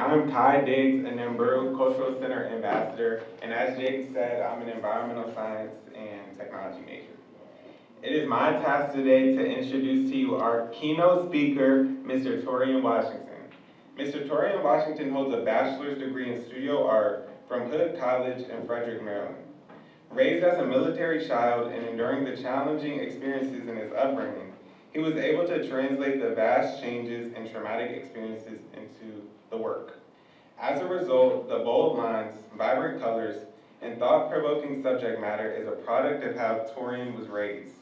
I'm Kai Diggs, an Embrew Cultural Center ambassador, and as Jake said, I'm an environmental science and technology major. It is my task today to introduce to you our keynote speaker, Mr. Taurean Washington. Mr. Taurean Washington holds a bachelor's degree in studio art from Hood College in Frederick, Maryland. Raised as a military child and enduring the challenging experiences in his upbringing, he was able to translate the vast changes and traumatic experiences into the work. As a result, the bold lines, vibrant colors, and thought-provoking subject matter is a product of how Taurean was raised.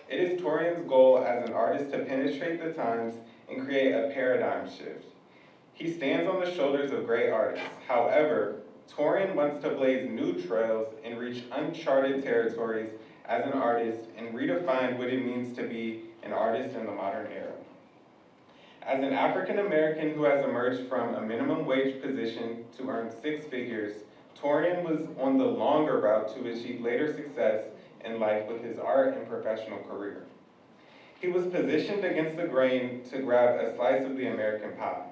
It is Taurean's goal as an artist to penetrate the times and create a paradigm shift. He stands on the shoulders of great artists. However, Taurean wants to blaze new trails and reach uncharted territories as an artist and redefine what it means to be an artist in the modern era. As an African American who has emerged from a minimum wage position to earn 6 figures, Taurean was on the longer route to achieve later success in life with his art and professional career. He was positioned against the grain to grab a slice of the American pie.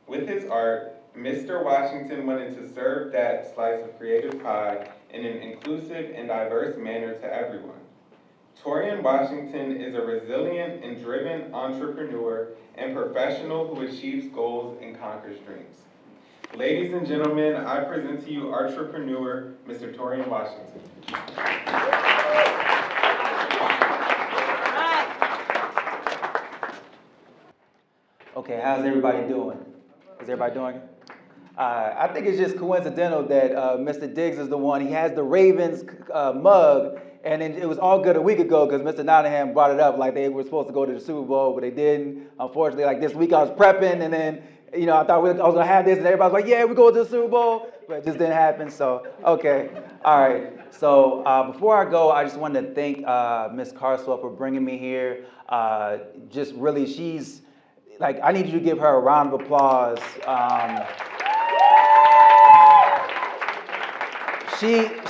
With his art, Mr. Washington wanted to serve that slice of creative pie in an inclusive and diverse manner to everyone. Taurean Washington is a resilient and driven entrepreneur and professional who achieves goals and conquers dreams. Ladies and gentlemen, I present to you entrepreneur, Mr. Taurean Washington. Okay, how's everybody doing? Is everybody doing? I think it's just coincidental that Mr. Diggs is the one. He has the Ravens mug, and it was all good a week ago because Mr. Nottingham brought it up like they were supposed to go to the Super Bowl, but they didn't. Unfortunately, like this week I was prepping, and then I thought I was gonna have this, and everybody was like, "Yeah, we go to the Super Bowl," but it just didn't happen. So okay, all right. So before I go, I just wanted to thank Ms. Carswell for bringing me here. Just really, she's like, I need you to give her a round of applause.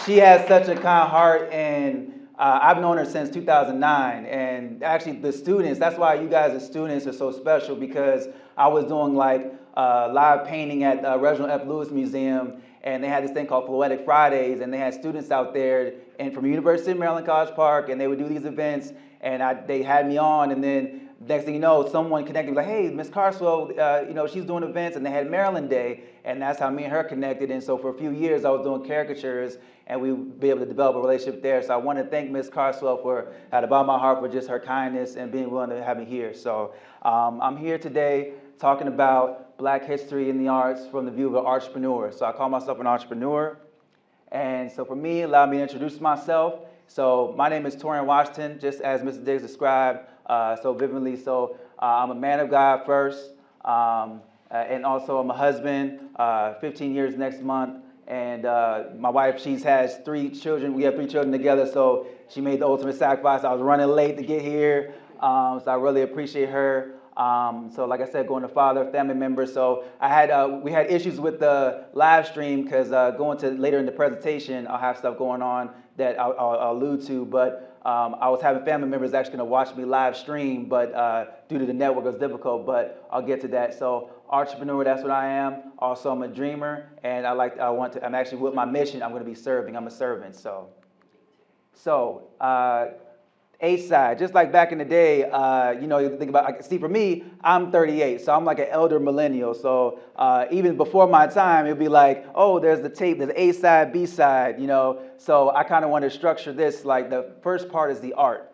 She has such a kind heart, and I've known her since 2009. And actually, the students, that's why you guys as students are so special, because I was doing like live painting at the Reginald F. Lewis Museum, and they had this thing called Poetic Fridays, and they had students out there and from University of Maryland College Park, and they would do these events, and they had me on, and then next thing you know, someone connected me like, hey, Miss Carswell, she's doing events, and they had Maryland Day, and that's how me and her connected. And so for a few years, I was doing caricatures, and we would be able to develop a relationship there. So I want to thank Miss Carswell for, out of all my heart, for just her kindness and being willing to have me here. So I'm here today talking about Black history in the arts from the view of an entrepreneur. So I call myself an entrepreneur. And so for me, allow me to introduce myself. So my name is Taurean Washington, just as Mr. Diggs described so vividly. So I'm a man of God first, and also I'm a husband, 15 years next month. And my wife, she has 3 children. We have 3 children together, so she made the ultimate sacrifice. I was running late to get here, so I really appreciate her. So like I said, going to father, family member. So we had issues with the live stream because going to later in the presentation, I'll have stuff going on that I'll allude to. But I was having family members actually going to watch me live stream, but due to the network, it was difficult. But I'll get to that. So entrepreneur, that's what I am. Also, I'm a dreamer, and I'm actually with my mission. I'm going to be serving. I'm a servant. So. A side, just like back in the day, you think about, see, for me, I'm 38, so I'm like an elder millennial. So even before my time, it'd be like, oh, there's the tape, there's A side, B side, So I kind of want to structure this like the first part is the art.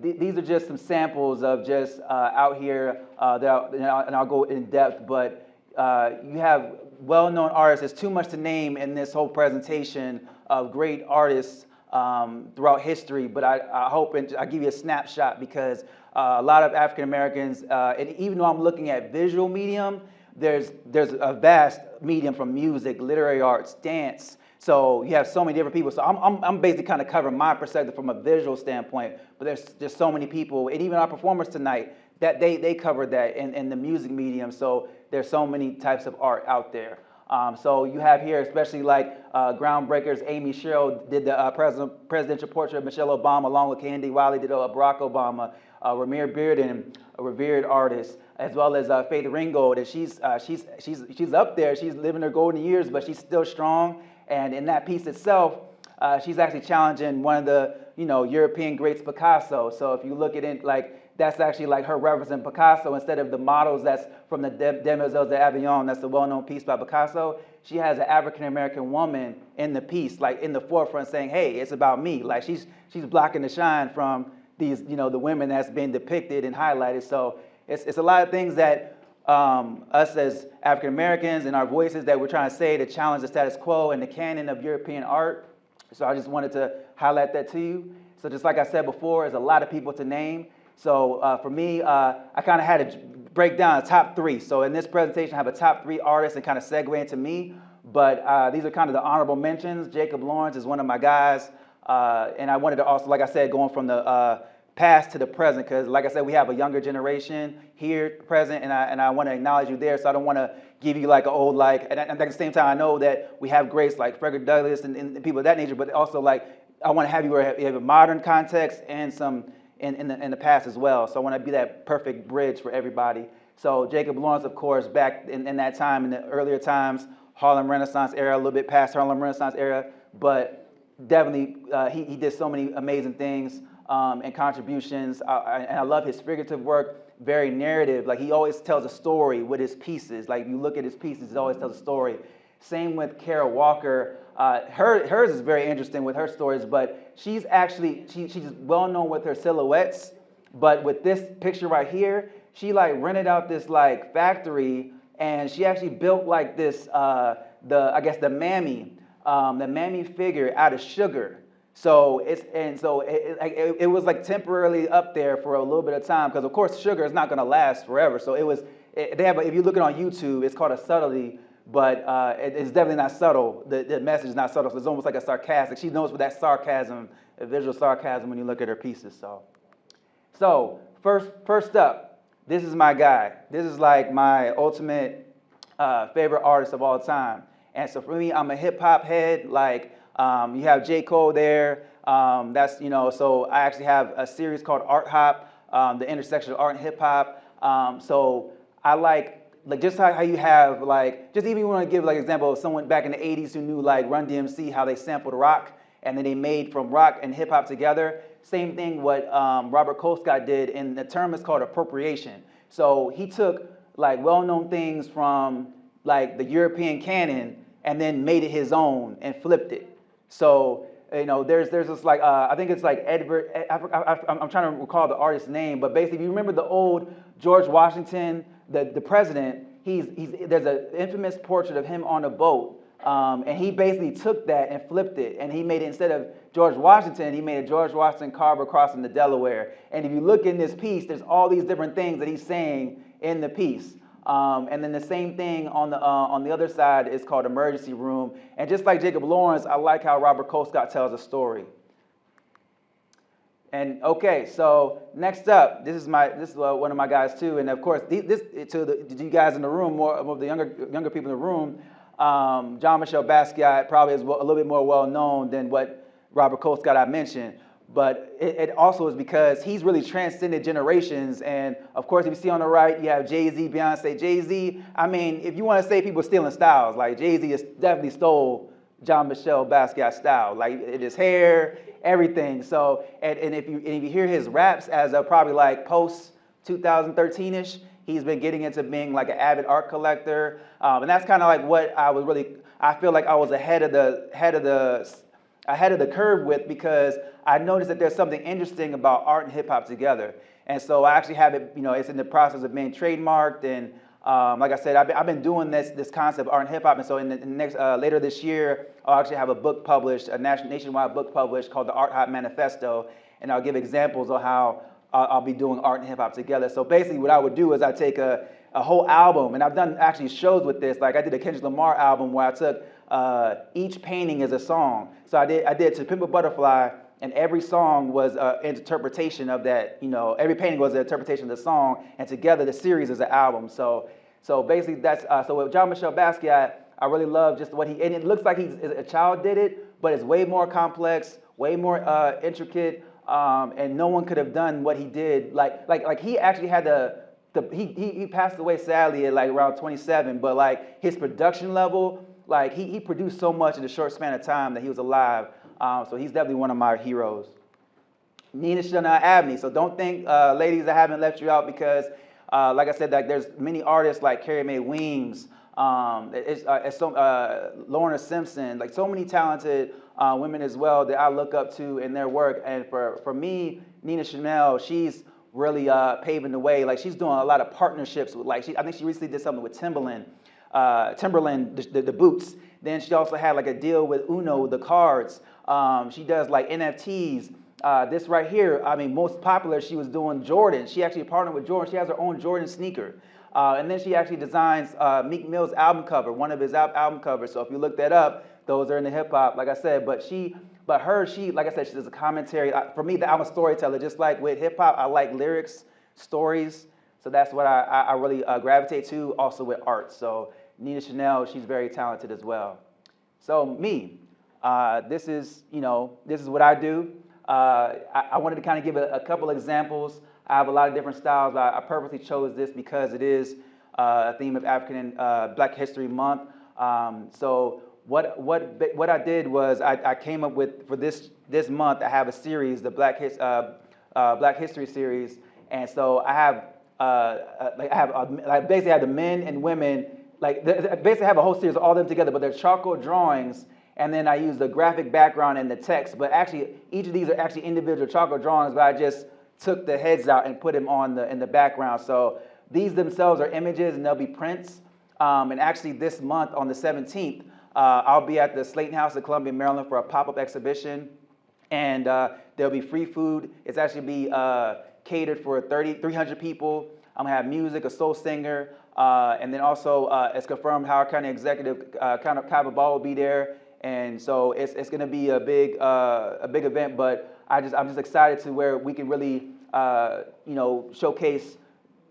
These are just some samples of just out here and I'll go in depth, but you have well-known artists. There's too much to name in this whole presentation of great artists throughout history, but I hope I give you a snapshot because a lot of African Americans, and even though I'm looking at visual medium, there's a vast medium from music, literary arts, dance. So you have so many different people. So I'm basically kind of covering my perspective from a visual standpoint, but there's just so many people, and even our performers tonight, that they covered that in the music medium. So there's so many types of art out there. So you have here, especially like groundbreakers. Amy Sherrill did the presidential portrait of Michelle Obama, along with Candy Wiley did Barack Obama. Ramir Bearden, a revered artist, as well as Faith Ringgold, and she's up there. She's living her golden years, but she's still strong. And in that piece itself, she's actually challenging one of the European greats, Picasso. So if you look at it, like that's actually like her referencing Picasso instead of the models that's from the Demoiselles d'Avignon. That's the well-known piece by Picasso. She has an African American woman in the piece, like in the forefront, saying, "Hey, it's about me." Like she's blocking the shine from these, the women that's been depicted and highlighted. So it's a lot of things that us as African Americans and our voices that we're trying to say to challenge the status quo and the canon of European art. So I just wanted to highlight that to you. So just like I said before, there's a lot of people to name. So for me, I kind of had to break down a top 3. So in this presentation, I have a top 3 artists and kind of segue into me. But these are kind of the honorable mentions. Jacob Lawrence is one of my guys. And I wanted to also, like I said, going from the past to the present, because like I said, we have a younger generation here present, and I want to acknowledge you there. So I don't want to give you like an old, like, and at the same time, I know that we have greats like Frederick Douglass and people of that nature, but also like I want to have you where you have a modern context and some in the past as well. So I want to be that perfect bridge for everybody. So Jacob Lawrence, of course, back in that time, in the earlier times, Harlem Renaissance era, a little bit past Harlem Renaissance era, but definitely he did so many amazing things and contributions. And I love his figurative work, very narrative. Like he always tells a story with his pieces. Like if you look at his pieces, he always tells a story. Same with Kara Walker. Hers is very interesting with her stories, but she's actually, she's well known with her silhouettes. But with this picture right here, she like rented out this like factory, and she actually built like this, I guess the mammy figure out of sugar. So it was like temporarily up there for a little bit of time, because of course sugar is not going to last forever. So if you look at it on YouTube, it's called a subtlety, but it's definitely not subtle. The message is not subtle. So it's almost like a sarcastic. She knows with that sarcasm, a visual sarcasm when you look at her pieces. So first up, this is my guy. This is like my ultimate favorite artist of all time. And so for me, I'm a hip hop head. Like you have J. Cole there. That's so I actually have a series called Art Hop, the intersection of art and hip hop. So I like just how you have like, just even you want to give like example of someone back in the 80s who knew like Run DMC, how they sampled rock and then they made from rock and hip hop together. Same thing what Robert Colescott did, and the term is called appropriation. So he took like well-known things from like the European canon and then made it his own and flipped it. So there's this like I think it's like Edward. I'm trying to recall the artist's name, but basically, if you remember the old George Washington, the president, there's an infamous portrait of him on a boat, and he basically took that and flipped it, and he made it, instead of George Washington, he made a George Washington carver crossing the Delaware. And if you look in this piece, there's all these different things that he's saying in the piece. And then the same thing on the other side is called Emergency Room. And just like Jacob Lawrence, I like how Robert Colescott tells a story. And okay, so next up, this is one of my guys too. And of course, to you guys in the room, more of the younger people in the room, Jean-Michel Basquiat probably is a little bit more well known than what Robert Colescott I mentioned. But it also is because he's really transcended generations. And of course, if you see on the right, you have Jay-Z, Beyonce. Jay-Z, I mean, if you want to say people stealing styles, like Jay-Z has definitely stole Jean-Michel Basquiat's style, like his hair, everything. So, and if you hear his raps as of probably like post 2013-ish, he's been getting into being like an avid art collector. And that's kind of like what I feel like I was ahead of the curve with, because I noticed that there's something interesting about art and hip hop together. And so I actually have it, it's in the process of being trademarked. And like I said, I've been doing this concept of art and hip hop. And so in the next, later this year, I'll actually have a book published, a nationwide book published called the Art Hop Manifesto. And I'll give examples of how I'll be doing art and hip hop together. So basically what I would do is I take a whole album, and I've done actually shows with this. Like I did a Kendrick Lamar album where I took each painting as a song. So I did To Pimp a Butterfly, and every song was an interpretation of that. Every painting was an interpretation of the song, and together the series is an album. So basically that's so with Jean-Michel Basquiat, I really love just what and it looks like a child did it, but it's way more complex, way more intricate, and no one could have done what he did. Like he actually had he passed away sadly at like around 27, but like his production level, like he produced so much in a short span of time that he was alive. So he's definitely one of my heroes. Nina Chanel Abney. So don't think, ladies, I haven't left you out because, like I said, like there's many artists like Carrie Mae Weems, Lorna Simpson, like so many talented women as well that I look up to in their work. And for me, Nina Chanel, she's really paving the way. Like she's doing a lot of partnerships with, like I think she recently did something with Timberland, the boots. Then she also had like a deal with Uno, the cards. She does like NFTs. This right here, I mean, most popular, she was doing Jordan. She actually partnered with Jordan. She has her own Jordan sneaker. And then she actually designs Meek Mill's album cover, one of his album covers. So if you look that up, those are in the hip hop, like I said. But she, like I said, she does a commentary. For me, I'm a storyteller. Just like with hip hop, I like lyrics, stories. So that's what I really gravitate to, also with art. So Nina Chanel, she's very talented as well. So me, this is what I do. I wanted to kind of give a couple examples. I have a lot of different styles. I purposely chose this because it is a theme of African and Black History Month. So what I did was I came up with, for this month, I have a series, the Black History series, and so I basically have the men and women, like basically have a whole series of all of them together, but they're charcoal drawings. And then I use the graphic background and the text. But actually, each of these are actually individual charcoal drawings, but I just took the heads out and put them in the background. So these themselves are images, and they'll be prints. And actually, this month on the 17th, I'll be at the Slayton House of Columbia, Maryland, for a pop-up exhibition. And there'll be free food. It's actually be catered for 300 people. I'm gonna have music, a soul singer, and then also it's confirmed Howard County Executive Kava Ball will be there. And so it's going to be a big event, but I'm just excited to where we can really showcase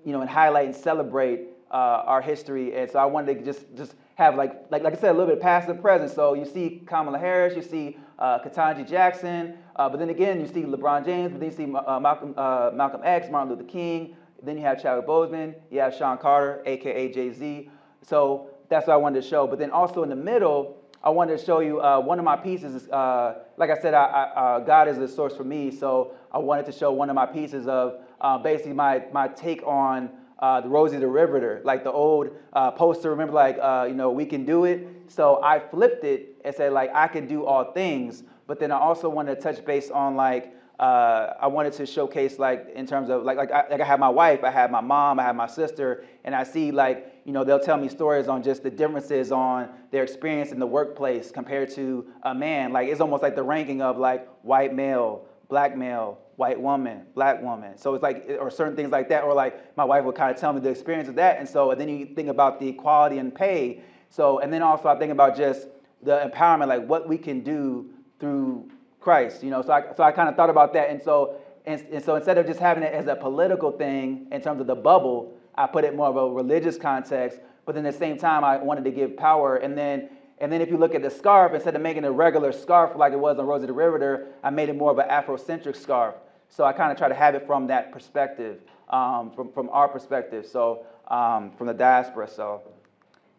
and highlight and celebrate our history. And so I wanted to just have like I said, a little bit of past and present. So you see Kamala Harris, you see Ketanji Jackson, but then again you see LeBron James, but then you see Malcolm X, Martin Luther King. Then you have Chadwick Boseman, you have Sean Carter, aka Jay-Z. So that's what I wanted to show. But then also in the middle, I wanted to show you one of my pieces. Like I said, God is the source for me, so I wanted to show one of my pieces of basically my take on the Rosie the Riveter, like the old poster. Remember, like we can do it. So I flipped it and said like I can do all things. But then I also wanted to touch base on like I wanted to showcase like in terms of like I have my wife, I have my mom, I have my sister, and I see like they'll tell me stories on just the differences on their experience in the workplace compared to a man. Like it's almost like the ranking of like white male, black male, white woman, black woman. So it's like, or certain things like that, or like my wife would kind of tell me the experience of that. And so and then you think about the equality and pay. So and then also I think about just the empowerment, like what we can do through Christ. So I kind of thought about that. And so instead of just having it as a political thing in terms of the bubble, I put it more of a religious context, but then at the same time, I wanted to give power. And then if you look at the scarf, instead of making a regular scarf like it was on Rosie the Riveter, I made it more of an Afrocentric scarf. So I kind of try to have it from that perspective, from our perspective, so from the diaspora. So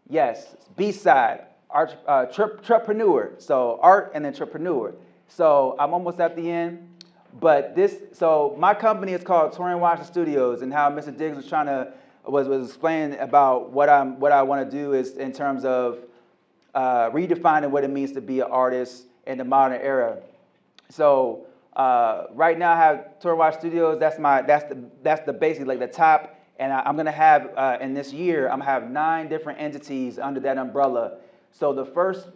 yes, B-side, entrepreneur. So art and entrepreneur. So I'm almost at the end. But so my company is called Taurean Washington Studios, and how Mr. Diggs was explaining about what I want to do is in terms of redefining what it means to be an artist in the modern era. So right now I have Taurean Washington Studios. That's the basic, like the top, and I'm gonna have in this year I'm gonna have 9 different entities under that umbrella. So the first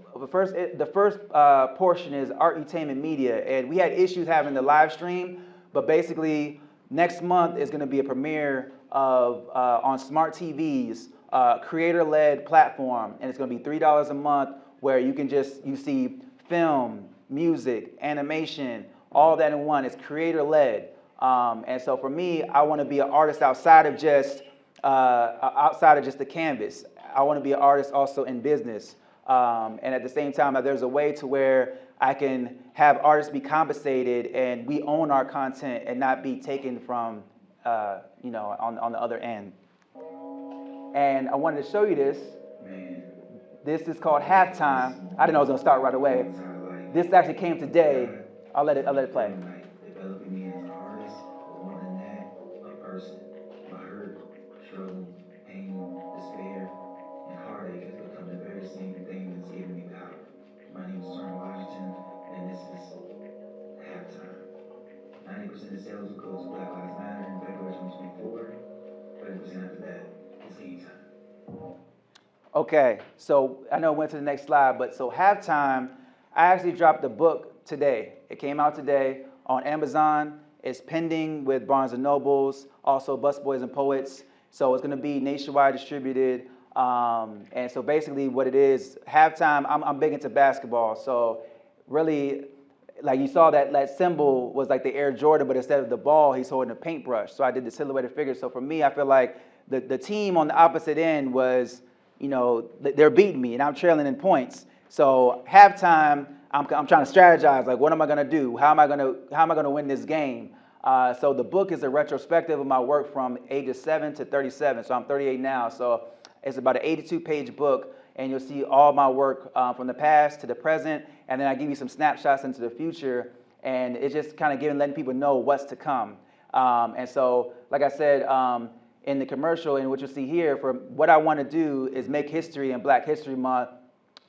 portion is Artainment Media, and we had issues having the live stream, but basically next month is going to be a premiere of on smart TVs, creator-led platform, and it's going to be $3 a month, where you see film, music, animation, all that in one. It's creator-led, and so for me, I want to be an artist outside of just the canvas. I want to be an artist also in business. And at the same time, there's a way to where I can have artists be compensated and we own our content and not be taken from, on the other end. And I wanted to show you this. This is called Halftime. I didn't know it was gonna start right away. This actually came today. I'll let it play. Developing me as an artist, but more than that, a person. My hurt, struggle, pain, despair, and heartache has become the very same thing that's giving me power. My name is I Taurean Washington, and this is Halftime. 90% of sales will go to Black Lives Matter in February 2024. 30% after that is game time. Okay, so I know it went to the next slide, but so Halftime, I actually dropped the book today. It came out today on Amazon. It's pending with Barnes & Nobles, also Busboys and Poets. So it's gonna be nationwide distributed. And so basically what it is, Halftime, I'm big into basketball. So really, like you saw that symbol was like the Air Jordan, but instead of the ball, he's holding a paintbrush. So I did the silhouetted figure. So for me, I feel like the team on the opposite end was, they're beating me and I'm trailing in points. So halftime, I'm trying to strategize, like what am I gonna do? How am I gonna win this game? So the book is a retrospective of my work from ages 7 to 37. So I'm 38 now. So it's about an 82-page book, and you'll see all my work from the past to the present, and then I give you some snapshots into the future, and it's just kind of letting people know what's to come. And so, like I said, in the commercial and what you'll see here, for what I want to do is make history in Black History Month.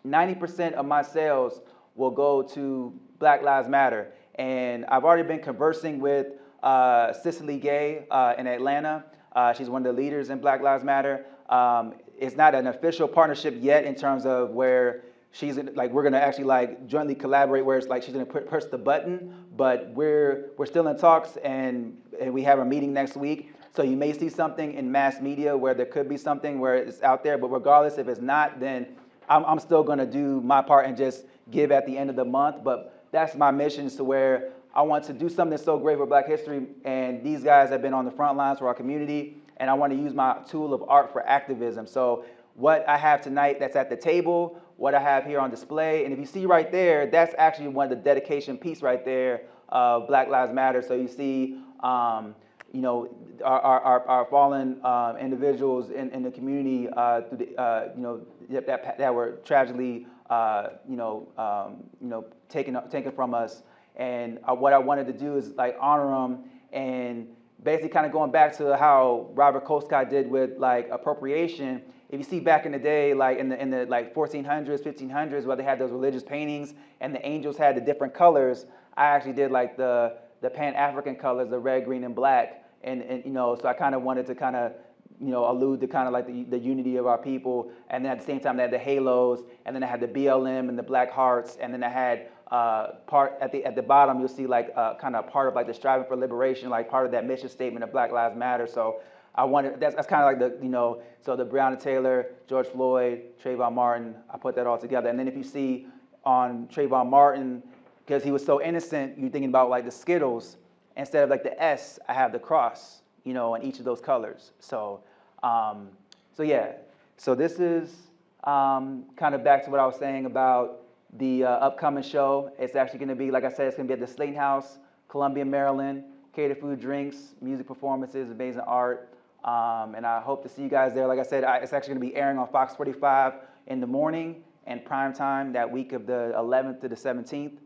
90% of my sales will go to Black Lives Matter. And I've already been conversing with Cicely Gay in Atlanta. She's one of the leaders in Black Lives Matter. It's not an official partnership yet in terms of where she's like, we're gonna actually like jointly collaborate where it's like she's gonna push the button, but we're still in talks and we have a meeting next week. So you may see something in mass media where there could be something where it's out there, but regardless if it's not, then I'm still gonna do my part and just give at the end of the month. But that's my mission, to where I want to do something so great for Black history, and these guys have been on the front lines for our community, and I want to use my tool of art for activism. So what I have tonight that's at the table, what I have here on display, and if you see right there, that's actually one of the dedication piece right there of Black Lives Matter. So you see, our fallen individuals in the community that were tragically taken from us. And what I wanted to do is like honor them, and basically kind of going back to how Robert Colescott did with like appropriation. If you see back in the day, like in the like 1400s, 1500s, where they had those religious paintings and the angels had the different colors, I actually did like the Pan-African colors, the red, green, and black. And so I kind of wanted to kind of, allude to kind of like the unity of our people. And then at the same time, they had the halos, and then I had the BLM and the black hearts, and then I had part at the bottom, you'll see like kind of part of like the striving for liberation, like part of that mission statement of Black Lives Matter. So I wanted, that's kind of like the, so the Breonna Taylor, George Floyd, Trayvon Martin, I put that all together. And then if you see on Trayvon Martin, because he was so innocent, you're thinking about like the Skittles, instead of like the S, I have the cross, in each of those colors. So, yeah. So this is kind of back to what I was saying about the upcoming show. It's actually going to be, like I said, it's going to be at the Slayton House, Columbia, Maryland. Catered food, drinks, music performances, amazing art. And I hope to see you guys there. Like I said, it's actually going to be airing on Fox 45 in the morning and prime time that week of the 11th to the 17th.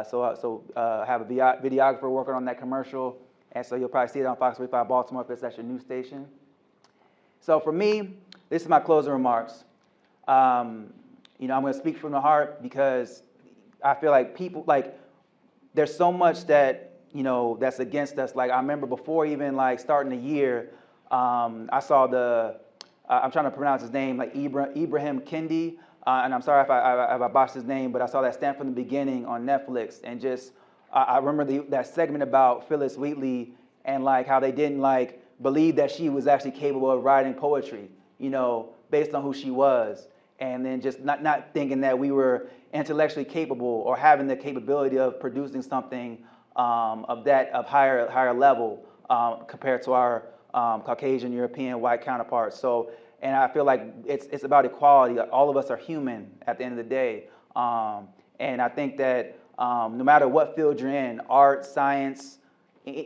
So I have a videographer working on that commercial, and so you'll probably see it on Fox 45 Baltimore if it's at your news station. So for me, this is my closing remarks. I'm going to speak from the heart, because I feel like people, like, there's so much that, that's against us. Like, I remember before even like starting the year, I saw I'm trying to pronounce his name, like Ibrahim Kendi. And I'm sorry if I botched his name, but I saw that Stand From the Beginning on Netflix, and just I remember that segment about Phyllis Wheatley and like how they didn't like believe that she was actually capable of writing poetry, based on who she was, and then just not thinking that we were intellectually capable or having the capability of producing something of higher level compared to our Caucasian, European, white counterparts. So And I feel like it's about equality. All of us are human at the end of the day. And I think that no matter what field you're in, art, science,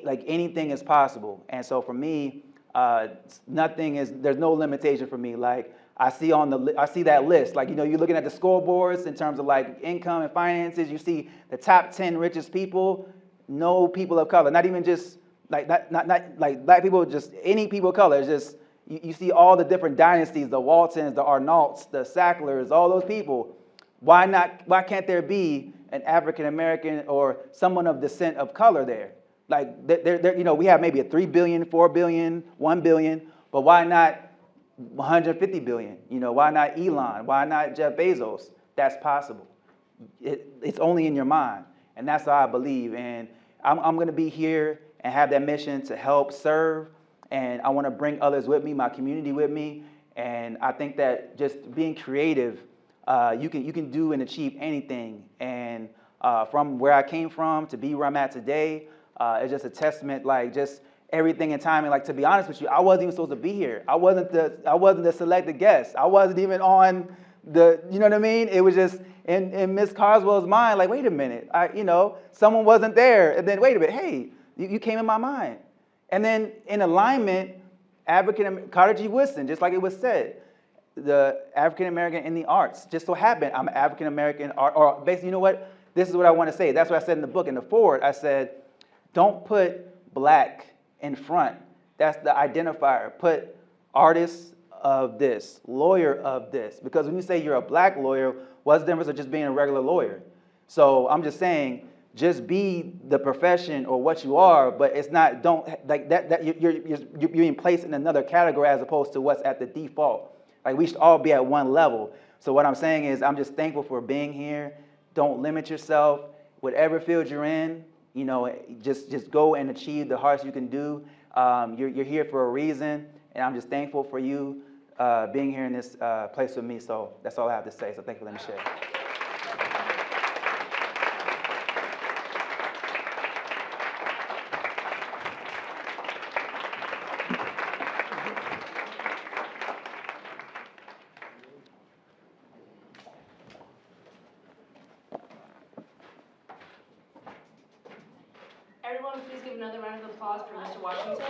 like anything is possible. And so for me, there's no limitation for me. Like I see that list, like, you're looking at the scoreboards in terms of like income and finances, you see the top 10 richest people, no people of color, not even just like, not like black people, just any people of color. It's just, you see all the different dynasties, the Waltons, the Arnaults, the Sacklers, all those people. Why can't there be an African American or someone of descent of color there? Like, we have maybe a 3 billion, 4 billion, 1 billion, but why not 150 billion? Why not Elon? Why not Jeff Bezos? That's possible. It's only in your mind. And that's how I believe. And I'm going to be here and have that mission to help serve. And I want to bring others with me, my community with me. And I think that just being creative, you can do and achieve anything. And from where I came from to be where I'm at today, it's just a testament, like just everything in timing. Like, to be honest with you, I wasn't even supposed to be here. I wasn't the selected guest. I wasn't even on the, you know what I mean? It was just in Miss Carswell's mind, like, wait a minute, someone wasn't there. And then, wait a minute, hey, you came in my mind. And then in alignment, Carter G. Woodson, just like it was said, the African American in the arts. Just so happened I'm an African American, or basically, you know what? This is what I want to say. That's what I said in the book. In the foreword, I said, don't put black in front. That's the identifier. Put artist of this, lawyer of this. Because when you say you're a black lawyer, what's the difference of just being a regular lawyer? So I'm just saying, just be the profession or what you are, but it's not, don't, like that you're being placed in another category as opposed to what's at the default. Like, we should all be at one level. So what I'm saying is, I'm just thankful for being here. Don't limit yourself. Whatever field you're in, just go and achieve the hardest you can do. You're here for a reason, and I'm just thankful for you being here in this place with me. So that's all I have to say. So thank you for letting me share. Everyone, please give another round of applause for Mr. Washington.